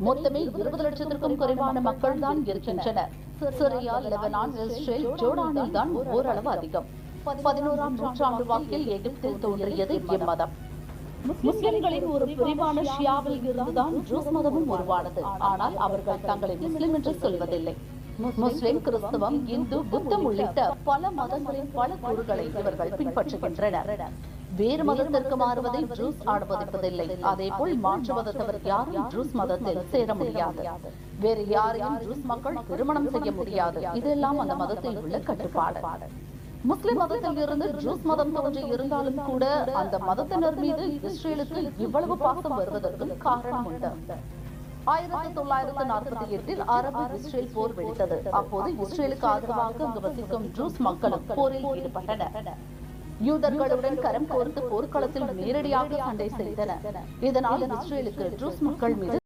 மொத்தமே 20 லட்சத்திற்கும் குறைவான மக்கள் தான் இருக்கின்றனர். சிரியா, லெபனான், இஸ்ரேல், ஜோர்டானில் தான் ஓரளவு அதிகம். 11ஆம் நூற்றாண்டு வாக்கில் எகிப்தில் தோன்றியது இம்மதம். முஸ்லிம்களின் ஒரு பிரிவான ஷியாவில் இருந்துதான் ட்ரூஸ் மதமும் உருவானது. ஆனால் அவர்கள் தங்களை முஸ்லிம் என்று சொல்வதில்லை. முஸ்லிம், கிறிஸ்தவம், இந்து, புத்தம் உள்ளிட்ட பல மதங்களின் பல கூறுகளை இவர்கள் பின்பற்றுகின்றனர். வேறு மதத்திற்கு மாறுவதை ட்ரூஸ் அனுமதிப்பதில்லை. அதேபோல் மாற்று மதத்தவர் யாரும் ட்ரூஸ் மதத்தில் சேர முடியாது. வேறு யாரையும் ட்ரூஸ் மக்கள் திருமணம் செய்ய முடியாது. இதெல்லாம் அந்த மதத்தில் உள்ள கட்டுப்பாடு. முஸ்லிம் மதத்தில் இருந்து ட்ரூஸ் மதம் தோன்றி இருந்தாலும் கூட அந்த மதத்தினர் மீது இஸ்ரேலுக்கு இவ்வளவு பாசம் வருவதற்கு காரணம் உண்டு. 1948 அரபு இஸ்ரேல் போர் வெடித்தது. அப்போது இஸ்ரேலுக்கு ஆதரவாக அங்கு வசிக்கும் ட்ரூஸ் மக்களும் போரில் ஈடுபட்டனர். யூதர்களுடன் கரம் கோர்த்து போர்க்களத்தில் நேரடியாக சண்டை செய்தனர். இதனால் இஸ்ரேலுக்கு ட்ரூஸ் மக்கள் மீது